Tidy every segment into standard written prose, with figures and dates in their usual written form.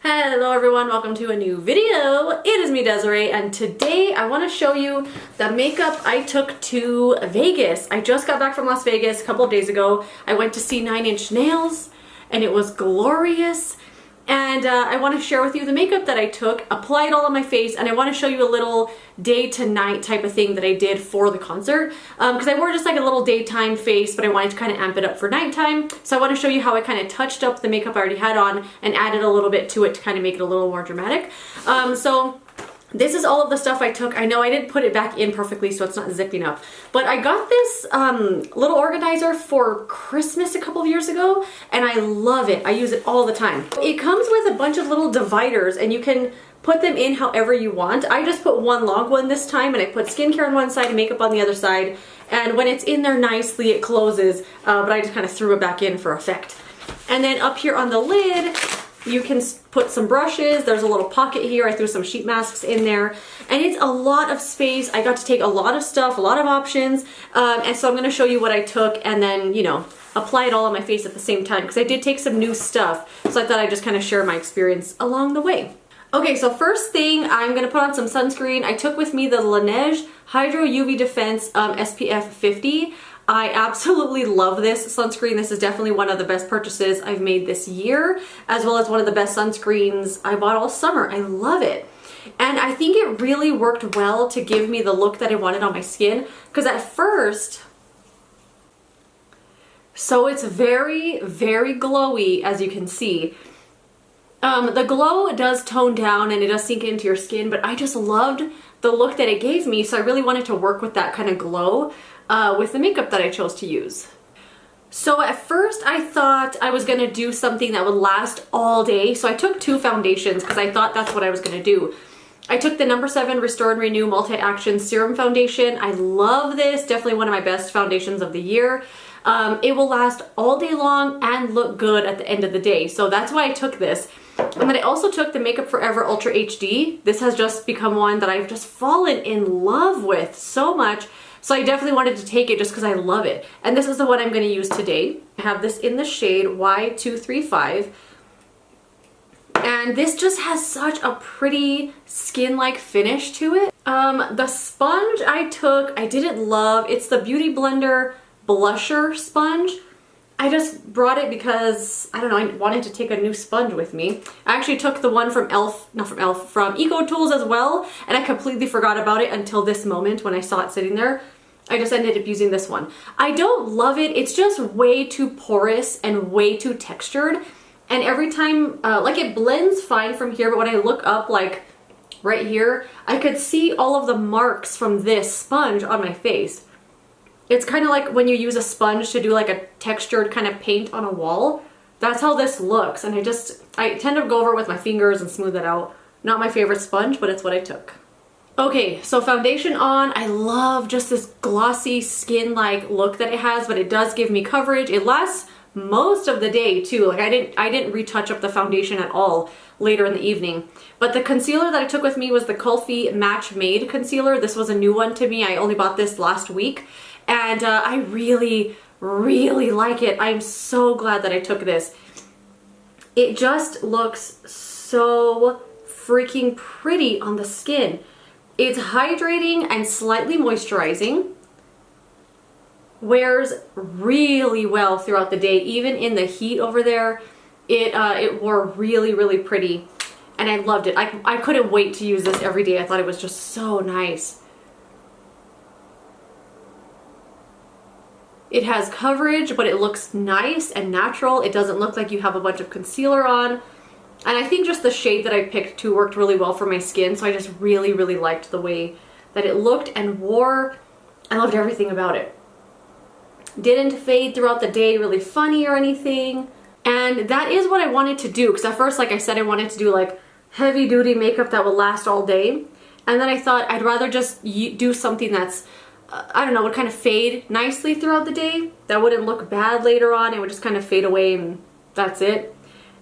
Hello everyone, welcome to a new video. It is me, Desiree, and today I want to show you the makeup I took to Vegas. I just got back from Las Vegas a couple of days ago. I went to see 9 Inch Nails and it was glorious. And I want to share with you the makeup that I took, apply it all on my face, and I want to show you a little day to night type of thing that I did for the concert. Because I wore just like a little daytime face, but I wanted to kind of amp it up for nighttime. So I want to show you how I kind of touched up the makeup I already had on and added a little bit to it to kind of make it a little more dramatic. So this is all of the stuff I took. I know I didn't put it back in perfectly so it's not zipping up, but I got this little organizer for Christmas a couple of years ago and I love it. I use it all the time. It comes with a bunch of little dividers and you can put them in however you want. I just put one long one this time and I put skincare on one side and makeup on the other side, and when it's in there nicely it closes, but I just kind of threw it back in for effect. And then up here on the lid you can put some brushes. There's a little pocket here. I threw some sheet masks in there. And it's a lot of space. I got to take a lot of stuff, a lot of options. And so I'm going to show you what I took and then, you know, apply it all on my face at the same time. Because I did take some new stuff. So I thought I'd just kind of share my experience along the way. Okay, so first thing, I'm going to put on some sunscreen. I took with me the Laneige Hydro UV Defense SPF 50. I absolutely love this sunscreen. This is definitely one of the best purchases I've made this year, as well as one of the best sunscreens I bought all summer. I love it. And I think it really worked well to give me the look that I wanted on my skin, because at first, so it's very, very glowy, as you can see. The glow does tone down and it does sink into your skin, but I just loved the look that it gave me, so I really wanted to work with that kind of glow with the makeup that I chose to use. So at first I thought I was going to do something that would last all day, so I took two foundations because I thought that's what I was going to do. I took the No. 7 Restore and Renew Multi-Action Serum Foundation. I love this, definitely one of my best foundations of the year. It will last all day long and look good at the end of the day, so that's why I took this. And then I also took the Makeup Forever Ultra HD. This has just become one that I've just fallen in love with so much. So I definitely wanted to take it just because I love it. And this is the one I'm going to use today. I have this in the shade Y235. And this just has such a pretty skin-like finish to it. The sponge I took, I didn't love. It's the Beauty Blender Blusher Sponge. I just brought it because, I don't know, I wanted to take a new sponge with me. I actually took the one from from Eco Tools as well, and I completely forgot about it until this moment when I saw it sitting there. I just ended up using this one. I don't love it. It's just way too porous and way too textured. And every time, like it blends fine from here, but when I look up, like right here, I could see all of the marks from this sponge on my face. It's kind of like when you use a sponge to do like a textured kind of paint on a wall. That's how this looks. And I tend to go over it with my fingers and smooth it out. Not my favorite sponge, but it's what I took. Okay, so foundation on. I love just this glossy skin-like look that it has, but it does give me coverage. It lasts most of the day too. Like I didn't retouch up the foundation at all later in the evening. But the concealer that I took with me was the Kulfi Match Made concealer. This was a new one to me. I only bought this last week. And I really, really like it. I'm so glad that I took this. It just looks so freaking pretty on the skin. It's hydrating and slightly moisturizing. Wears really well throughout the day. Even in the heat over there, it wore really, really pretty. And I loved it. I couldn't wait to use this every day. I thought it was just so nice. It has coverage, but it looks nice and natural. It doesn't look like you have a bunch of concealer on. And I think just the shade that I picked too worked really well for my skin, so I just really, really liked the way that it looked and wore. I loved everything about it. Didn't fade throughout the day really funny or anything. And that is what I wanted to do, because at first, like I said, I wanted to do like heavy duty makeup that would last all day. And then I thought I'd rather just do something that's I don't know, would kind of fade nicely throughout the day. That wouldn't look bad later on. It would just kind of fade away and that's it.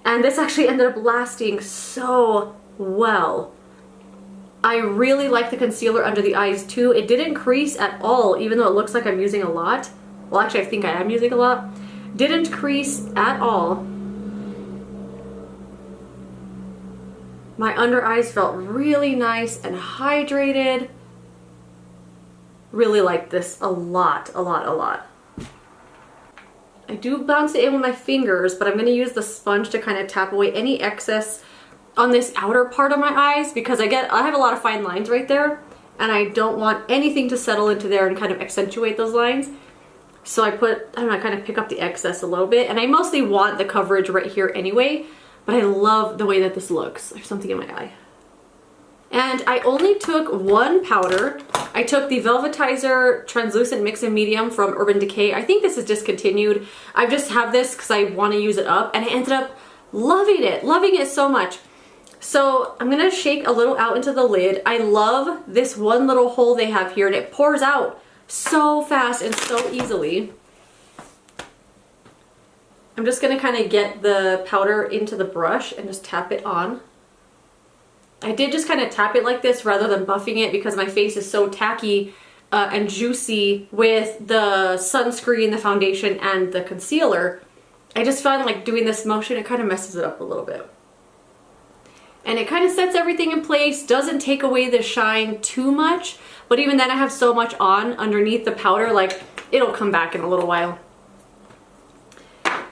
And this actually ended up lasting so well. I really like the concealer under the eyes too. It didn't crease at all, even though it looks like I'm using a lot. Well, actually, I think I am using a lot. Didn't crease at all. My under eyes felt really nice and hydrated. Really like this a lot, a lot, a lot. I do bounce it in with my fingers, but I'm going to use the sponge to kind of tap away any excess on this outer part of my eyes because I have a lot of fine lines right there and I don't want anything to settle into there and kind of accentuate those lines. So I kind of pick up the excess a little bit, and I mostly want the coverage right here anyway, but I love the way that this looks. I have something in my eye. And I only took one powder. I took the Velvetizer Translucent Mix and Medium from Urban Decay. I think this is discontinued. I just have this because I want to use it up, and I ended up loving it so much. So I'm gonna shake a little out into the lid. I love this one little hole they have here, and it pours out so fast and so easily. I'm just gonna kind of get the powder into the brush and just tap it on. I did just kind of tap it like this rather than buffing it because my face is so tacky and juicy with the sunscreen, the foundation, and the concealer. I just find like doing this motion, it kind of messes it up a little bit. And it kind of sets everything in place, doesn't take away the shine too much, but even then I have so much on underneath the powder, like it'll come back in a little while.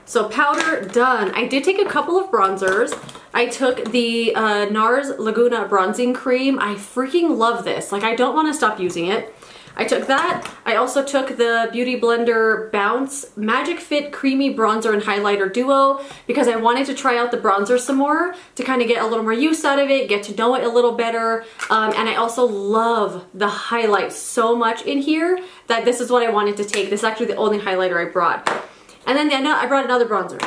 So powder done. I did take a couple of bronzers. I took the NARS Laguna Bronzing Cream. I freaking love this. Like I don't want to stop using it. I took that. I also took the Beauty Blender Bounce Magic Fit Creamy Bronzer and Highlighter Duo because I wanted to try out the bronzer some more to kind of get a little more use out of it, get to know it a little better. And I also love the highlight so much in here that this is what I wanted to take. This is actually the only highlighter I brought. And then I brought another bronzer.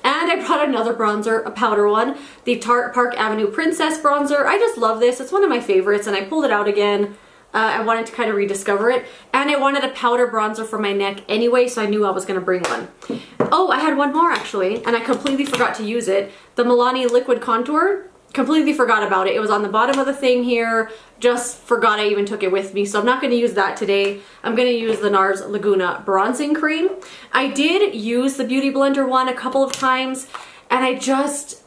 And I brought another bronzer, a powder one, the Tarte Park Avenue Princess Bronzer. I just love this. It's one of my favorites, and I pulled it out again. I wanted to kind of rediscover it. And I wanted a powder bronzer for my neck anyway, so I knew I was going to bring one. Oh, I had one more actually, and I completely forgot to use it. The Milani Liquid Contour. Completely forgot about it. It was on the bottom of the thing here. Just forgot I even took it with me, so I'm not going to use that today. I'm going to use the NARS Laguna Bronzing Cream. I did use the Beauty Blender one a couple of times, and I just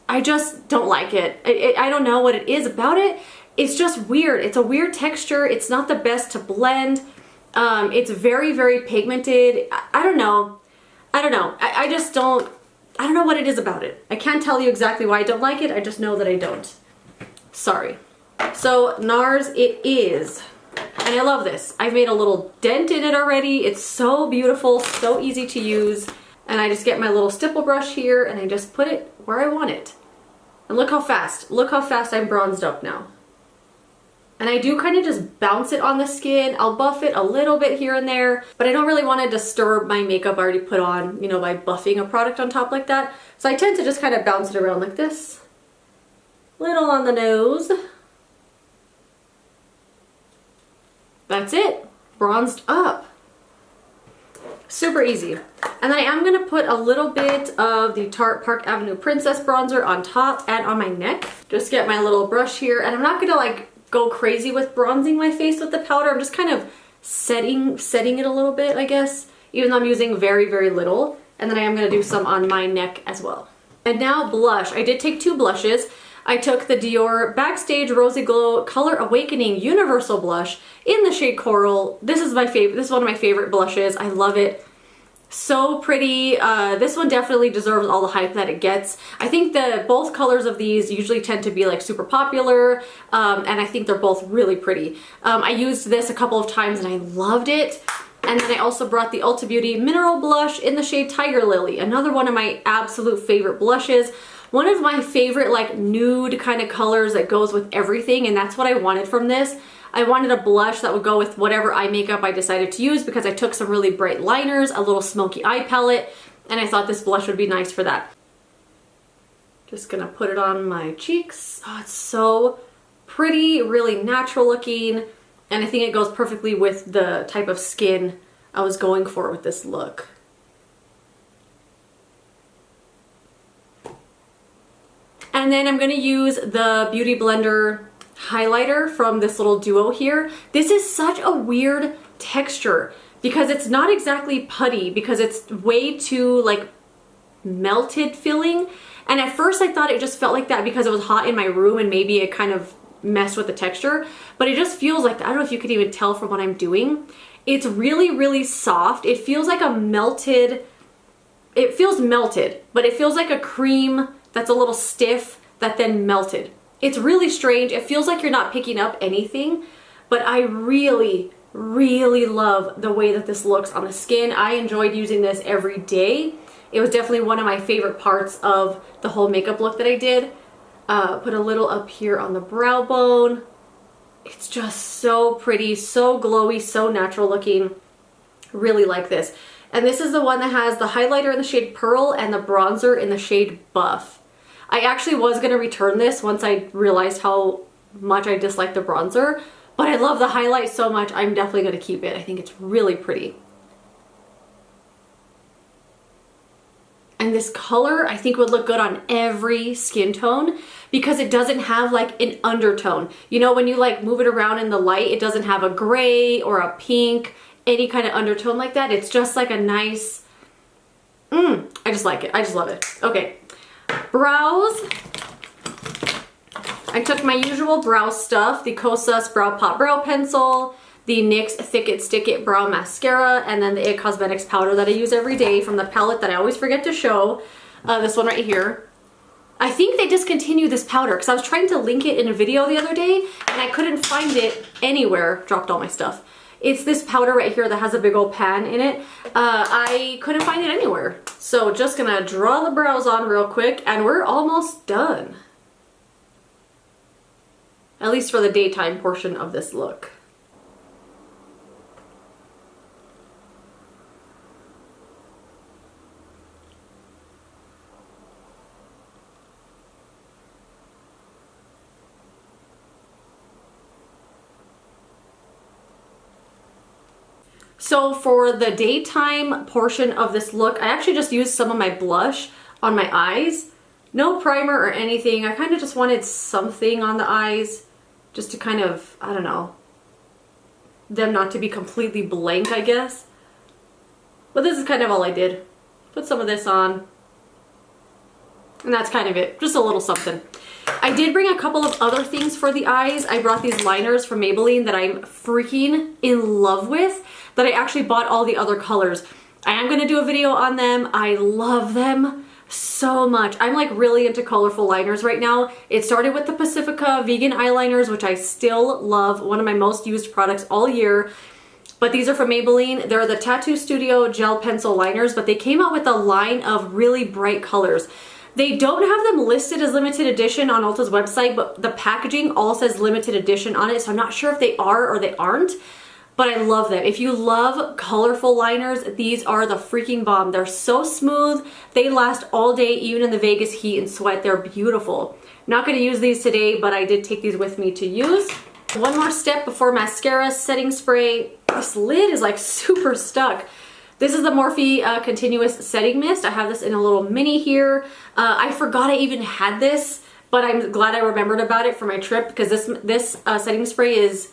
don't like it. I don't know what it is about it. It's just weird. It's a weird texture. It's not the best to blend. It's very, very pigmented. I don't know. I just don't. I don't know what it is about it. I can't tell you exactly why I don't like it. I just know that I don't. Sorry. So NARS it is. And I love this. I've made a little dent in it already. It's so beautiful, so easy to use. And I just get my little stipple brush here and I just put it where I want it. And look how fast I'm bronzed up now. And I do kind of just bounce it on the skin. I'll buff it a little bit here and there, but I don't really want to disturb my makeup I already put on, you know, by buffing a product on top like that. So I tend to just kind of bounce it around like this. Little on the nose. That's it. Bronzed up. Super easy. And then I am going to put a little bit of the Tarte Park Avenue Princess Bronzer on top and on my neck. Just get my little brush here, and I'm not going to like go crazy with bronzing my face with the powder. I'm just kind of setting it a little bit, I guess, even though I'm using very, very little. And then I am going to do some on my neck as well. And now blush. I did take two blushes. I took the Dior Backstage Rosy Glow Color Awakening Universal Blush in the shade Coral. This is my favorite. This is one of my favorite blushes. I love it. So pretty. This one definitely deserves all the hype that it gets. I think that both colors of these usually tend to be like super popular, and I think they're both really pretty. I used this a couple of times and I loved it. And then I also brought the Ulta Beauty Mineral Blush in the shade Tiger Lily, another one of my absolute favorite blushes. One of my favorite like nude kind of colors that goes with everything, and that's what I wanted from this. I wanted a blush that would go with whatever eye makeup I decided to use because I took some really bright liners, a little smoky eye palette, and I thought this blush would be nice for that. Just gonna put it on my cheeks. Oh, it's so pretty, really natural looking, and I think it goes perfectly with the type of skin I was going for with this look. And then I'm gonna use the Beauty Blender highlighter from this little duo here. This is such a weird texture because it's not exactly putty because it's way too like melted feeling, And at first I thought it just felt like that because it was hot in my room and maybe it kind of messed with the texture, but it just feels like, I don't know if you could even tell from what I'm doing. It's really, really soft. It feels like a melted, it feels melted, but it feels like a cream that's a little stiff that then melted. It's really strange. It feels like you're not picking up anything, but I really, really love the way that this looks on the skin. I enjoyed using this every day. It was definitely one of my favorite parts of the whole makeup look that I did. Put a little up here on the brow bone. It's just so pretty, so glowy, so natural looking. Really like this. And this is the one that has the highlighter in the shade Pearl and the bronzer in the shade Buff. I actually was going to return this once I realized how much I disliked the bronzer, but I love the highlight so much, I'm definitely going to keep it. I think it's really pretty. And this color I think would look good on every skin tone because it doesn't have like an undertone. You know, when you like move it around in the light, it doesn't have a gray or a pink, any kind of undertone like that. It's just like a nice, I just like it. I just love it. Okay, brows. I took my usual brow stuff, the Kosas Brow Pot Brow Pencil, the NYX Thick It Stick It Brow Mascara, and then the IT Cosmetics powder that I use every day from the palette that I always forget to show. This one right here. I think they discontinued this powder because I was trying to link it in a video the other day and I couldn't find it anywhere. Dropped all my stuff. It's this powder right here that has a big old pan in it. I couldn't find it anywhere. So just gonna draw the brows on real quick and we're almost done. At least for the daytime portion of this look. So for the daytime portion of this look, I actually just used some of my blush on my eyes. No primer or anything. I kind of just wanted something on the eyes just to kind of, I don't know, them not to be completely blank, I guess. But this is kind of all I did. Put some of this on. And that's kind of it. Just a little something. I did bring a couple of other things for the eyes. I brought these liners from Maybelline that I'm freaking in love with, that I actually bought all the other colors. I am going to do a video on them. I love them so much. I'm like really into colorful liners right now. It started with the Pacifica vegan eyeliners, which I still love. One of my most used products all year. But these are from Maybelline. They're the Tattoo Studio gel pencil liners, but they came out with a line of really bright colors. They don't have them listed as limited edition on Ulta's website, but the packaging all says limited edition on it, so I'm not sure if they are or they aren't, but I love them. If you love colorful liners, these are the freaking bomb. They're so smooth. They last all day, even in the Vegas heat and sweat. They're beautiful. Not going to use these today, but I did take these with me to use. One more step before mascara, setting spray. This lid is like super stuck. This is the Morphe Continuous Setting Mist. I have this in a little mini here. I forgot I even had this, but I'm glad I remembered about it for my trip because this setting spray is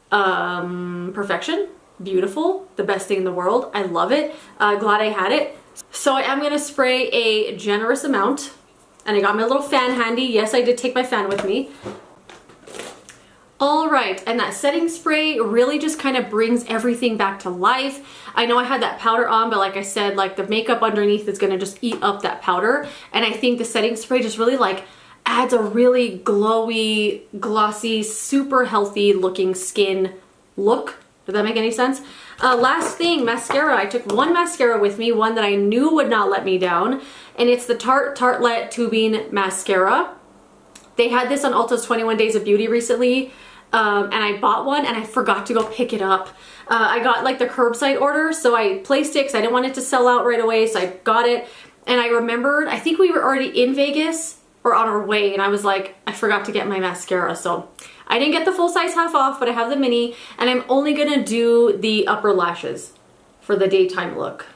perfection. Beautiful. The best thing in the world. I love it. Glad I had it. So I am going to spray a generous amount. And I got my little fan handy. Yes, I did take my fan with me. All right, and that setting spray really just kind of brings everything back to life. I know I had that powder on, but like I said, like the makeup underneath is gonna just eat up that powder. And I think the setting spray just really like adds a really glowy, glossy, super healthy looking skin look. Does that make any sense? Last thing, mascara. I took one mascara with me, one that I knew would not let me down, and it's the Tarte Tartelette Tubing Mascara. They had this on Ulta's 21 Days of Beauty recently. And I bought one and I forgot to go pick it up. I got like the curbside order, so I placed it because I didn't want it to sell out right away, so I got it. And I remembered, I think we were already in Vegas or on our way, and I was like, I forgot to get my mascara. So I didn't get the full size half off, but I have the mini, and I'm only gonna do the upper lashes for the daytime look.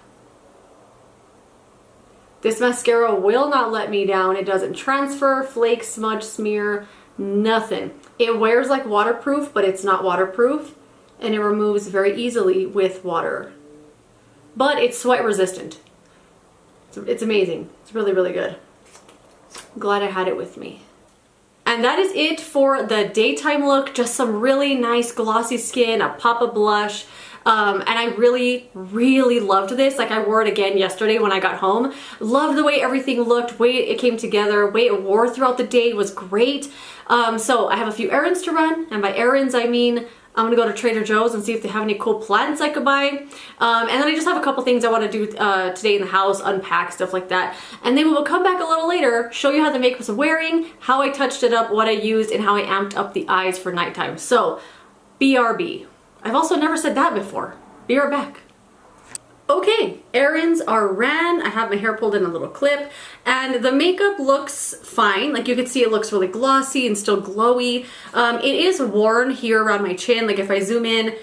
This mascara will not let me down. It doesn't transfer, flake, smudge, smear, nothing. It wears like waterproof, but it's not waterproof, and it removes very easily with water. But it's sweat resistant. It's amazing. It's really, really good. Glad I had it with me. And that is it for the daytime look. Just some really nice glossy skin, a pop of blush. And I really, really loved this. Like, I wore it again yesterday when I got home. Loved the way everything looked, way it came together, way it wore throughout the day was great. So I have a few errands to run, and by errands I mean I'm gonna go to Trader Joe's and see if they have any cool plants I could buy. And then I just have a couple things I want to do today in the house, unpack, stuff like that. And then we will come back a little later, show you how the makeup was wearing, how I touched it up, what I used, and how I amped up the eyes for nighttime. So, BRB. I've also never said that before. Be right back. Okay, errands are ran. I have my hair pulled in a little clip, and the makeup looks fine. Like, you can see it looks really glossy and still glowy. It is worn here around my chin. Like, if I zoom in,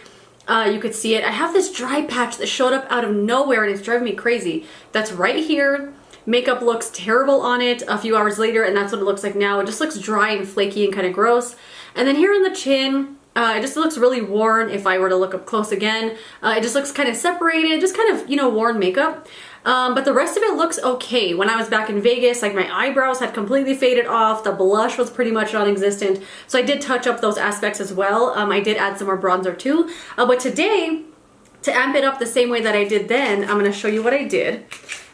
you could see it. I have this dry patch that showed up out of nowhere and it's driving me crazy. That's right here. Makeup looks terrible on it a few hours later, and that's what it looks like now. It just looks dry and flaky and kind of gross. And then here on the chin, it just looks really worn. If I were to look up close again, it just looks kind of separated, just kind of, you know, worn makeup. But the rest of it looks okay. When I was back in Vegas, like, my eyebrows had completely faded off. The blush was pretty much non-existent. So I did touch up those aspects as well. I did add some more bronzer too. But today, to amp it up the same way that I did then, I'm going to show you what I did.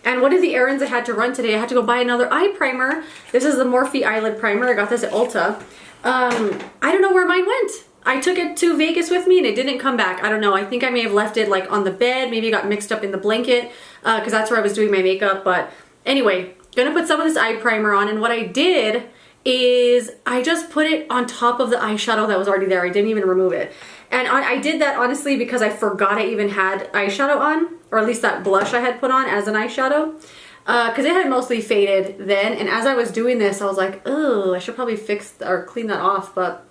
And one of the errands I had to run today, I had to go buy another eye primer. This is the Morphe eyelid primer. I got this at Ulta. I don't know where mine went. I took it to Vegas with me and it didn't come back. I don't know. I think I may have left it like on the bed. Maybe it got mixed up in the blanket because that's where I was doing my makeup. But anyway, gonna put some of this eye primer on, and what I did is I just put it on top of the eyeshadow that was already there. I didn't even remove it. And I did that honestly because I forgot I even had eyeshadow on, or at least that blush I had put on as an eyeshadow. Because it had mostly faded then, and as I was doing this, I was like, oh, I should probably fix or clean that off, but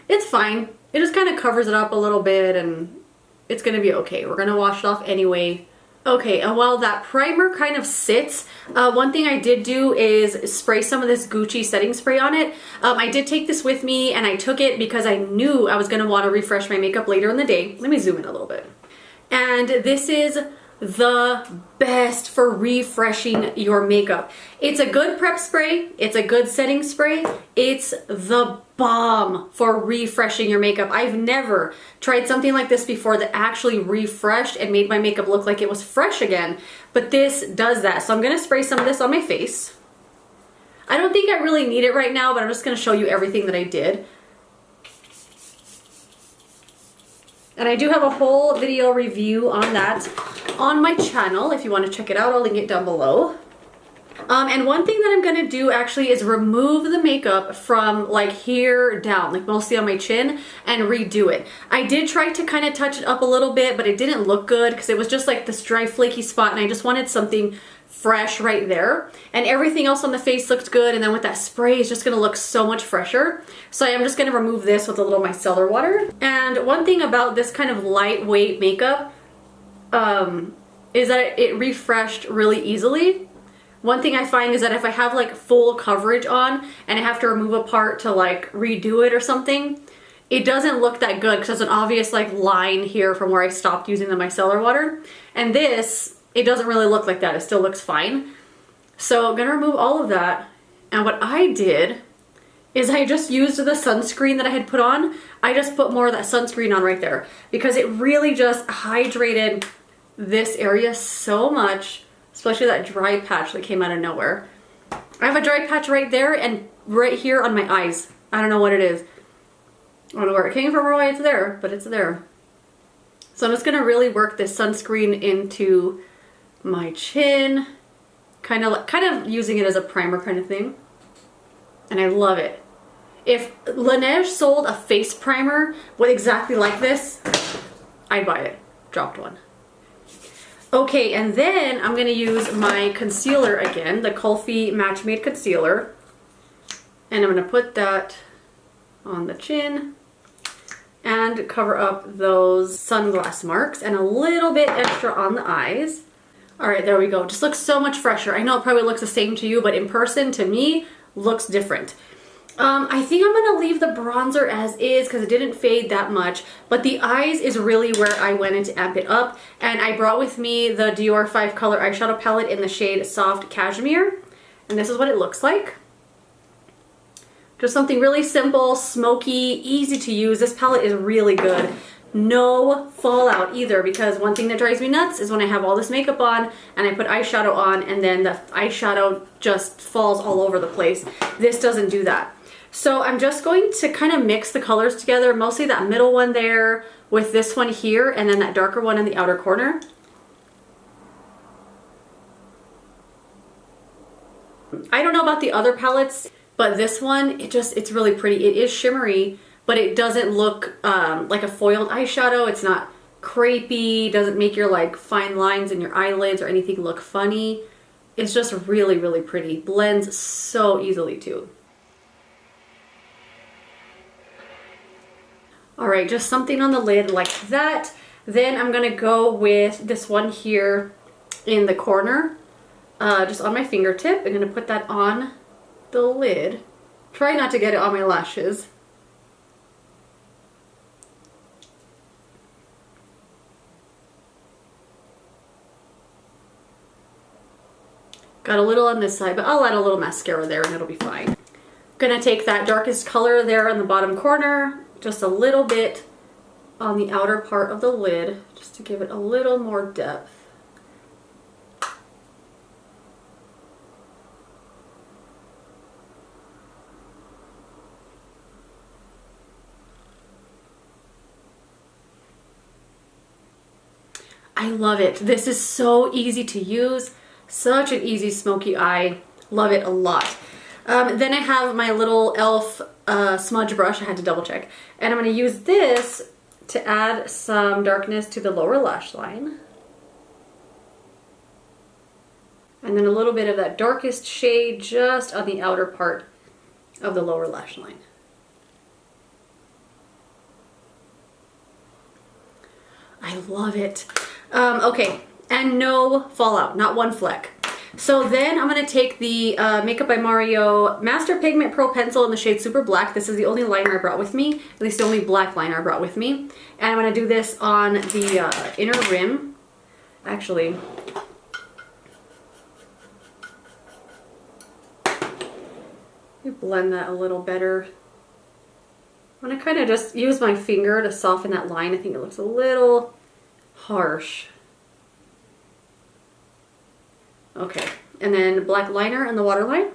it's fine. It just kind of covers it up a little bit and it's gonna be okay. We're gonna wash it off anyway. Okay, and while that primer kind of sits, one thing I did do is spray some of this Gucci setting spray on it. I did take this with me, and I took it because I knew I was gonna wanna refresh my makeup later in the day. Let me zoom in a little bit. And this is the best for refreshing your makeup. It's a good prep spray, it's a good setting spray, it's the bomb for refreshing your makeup. I've never tried something like this before that actually refreshed and made my makeup look like it was fresh again, but this does that. So I'm gonna spray some of this on my face. I don't think I really need it right now, but I'm just gonna show you everything that I did. And I do have a whole video review on that on my channel. If you want to check it out, I'll link it down below. And one thing that I'm going to do actually is remove the makeup from like here down, like mostly on my chin, and redo it. I did try to kind of touch it up a little bit, but it didn't look good because it was just like this dry flaky spot, and I just wanted something fresh right there. And everything else on the face looked good, and then with that spray it's just going to look so much fresher. So I'm just going to remove this with a little micellar water. And one thing about this kind of lightweight makeup is that it refreshed really easily. One thing I find is that if I have like full coverage on and I have to remove a part to like redo it or something, it doesn't look that good because there's an obvious like line here from where I stopped using the micellar water. And this, it doesn't really look like that. It still looks fine. So I'm gonna remove all of that. And what I did is I just used the sunscreen that I had put on. I just put more of that sunscreen on right there because it really just hydrated this area so much, especially that dry patch that came out of nowhere. I have a dry patch right there and right here on my eyes. I don't know what it is. I don't know where it came from or why it's there, but it's there. So I'm just gonna really work this sunscreen into my chin, kind of using it as a primer kind of thing. And I love it. If Laneige sold a face primer with exactly like this, I'd buy it. Dropped one. Okay, and then I'm gonna use my concealer again, the Kulfi Match Made Concealer. And I'm gonna put that on the chin and cover up those sunglass marks and a little bit extra on the eyes. All right, there we go. Just looks so much fresher. I know it probably looks the same to you, but in person, to me, looks different. I think I'm gonna leave the bronzer as is because it didn't fade that much, but the eyes is really where I went in to amp it up. And I brought with me the Dior 5 color eyeshadow palette in the shade Soft Cashmere. And this is what it looks like. Just something really simple, smoky, easy to use. This palette is really good. No fallout either, because one thing that drives me nuts is when I have all this makeup on and I put eyeshadow on and then the eyeshadow just falls all over the place. This doesn't do that. So I'm just going to kind of mix the colors together, mostly that middle one there with this one here and then that darker one in the outer corner. I don't know about the other palettes, but this one, it's really pretty. It is shimmery, but it doesn't look like a foiled eyeshadow. It's not crepey, doesn't make your like fine lines in your eyelids or anything look funny. It's just really, really pretty. Blends so easily too. All right, just something on the lid like that. Then I'm gonna go with this one here in the corner, just on my fingertip. I'm gonna put that on the lid. Try not to get it on my lashes. Got a little on this side, but I'll add a little mascara there and it'll be fine. Gonna take that darkest color there in the bottom corner, just a little bit on the outer part of the lid, just to give it a little more depth. I love it. This is so easy to use. Such an easy smoky eye. Love it a lot. Then I have my little e.l.f. Smudge brush. I had to double check. And I'm going to use this to add some darkness to the lower lash line. And then a little bit of that darkest shade just on the outer part of the lower lash line. I love it. Okay, and no fallout, not one fleck. So then I'm going to take the Makeup by Mario Master Pigment Pro Pencil in the shade Super Black. This is the only liner I brought with me, at least the only black liner I brought with me. And I'm going to do this on the inner rim. Actually, let me blend that a little better. I'm going to kind of just use my finger to soften that line. I think it looks a little harsh. Okay, and then black liner on the waterline.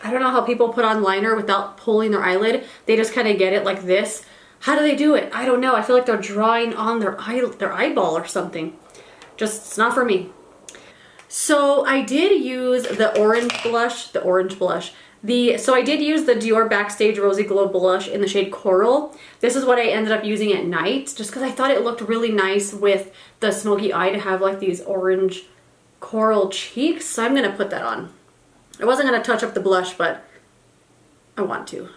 I don't know how people put on liner without pulling their eyelid. They just kind of get it like this. How do they do it? I don't know. I feel like they're drawing on their eyeball or something. Just, it's not for me. So I did use the orange blush, so I did use the Dior Backstage Rosy Glow Blush in the shade Coral. This is what I ended up using at night, just because I thought it looked really nice with the smoky eye to have like these orange coral cheeks. So I'm going to put that on. I wasn't going to touch up the blush, but I want to.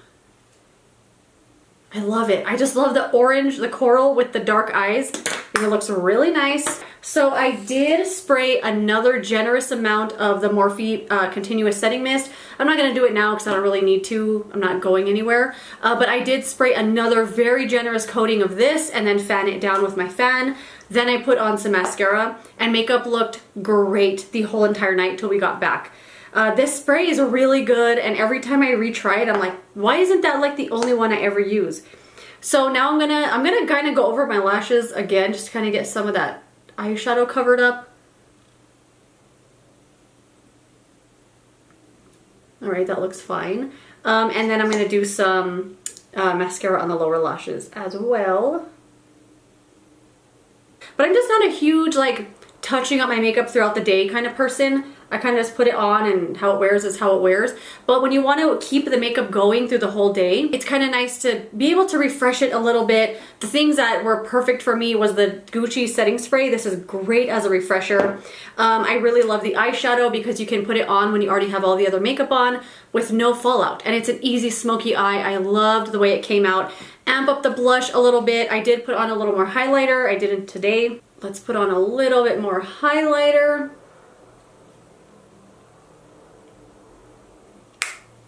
I love it. I just love the orange, the coral with the dark eyes. It looks really nice. So I did spray another generous amount of the Morphe Continuous Setting Mist. I'm not going to do it now because I don't really need to. I'm not going anywhere. But I did spray another very generous coating of this and then fan it down with my fan. Then I put on some mascara and makeup looked great the whole entire night till we got back. This spray is really good, and every time I retry it, I'm like, why isn't that like the only one I ever use? So now I'm gonna kind of go over my lashes again, just to kind of get some of that eyeshadow covered up. All right, that looks fine. And then I'm gonna do some mascara on the lower lashes as well. But I'm just not a huge like touching up my makeup throughout the day kind of person. I kind of just put it on and how it wears is how it wears. But when you want to keep the makeup going through the whole day, it's kind of nice to be able to refresh it a little bit. The things that were perfect for me was the Gucci setting spray. This is great as a refresher. I really love the eyeshadow because you can put it on when you already have all the other makeup on with no fallout. And it's an easy smoky eye. I loved the way it came out. Amp up the blush a little bit. I did put on a little more highlighter. I didn't today. Let's put on a little bit more highlighter.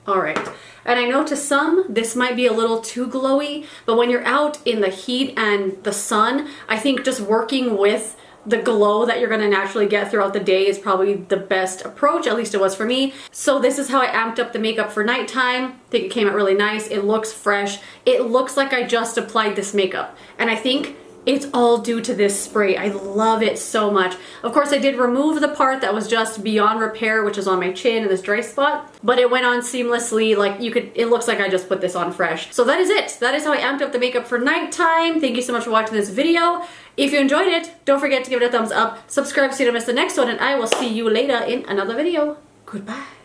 All right, And I know to some, this might be a little too glowy, but when you're out in the heat and the sun, I think just working with the glow that you're gonna naturally get throughout the day is probably the best approach, at least it was for me. So this is how I amped up the makeup for nighttime. I think it came out really nice. It looks fresh. It looks like I just applied this makeup. And I think it's all due to this spray. I love it so much. Of course, I did remove the part that was just beyond repair, which is on my chin and this dry spot, but it went on seamlessly. Like you could, it looks like I just put this on fresh. So that is it. That is how I amped up the makeup for nighttime. Thank you so much for watching this video. If you enjoyed it, don't forget to give it a thumbs up, subscribe so you don't miss the next one, and I will see you later in another video. Goodbye.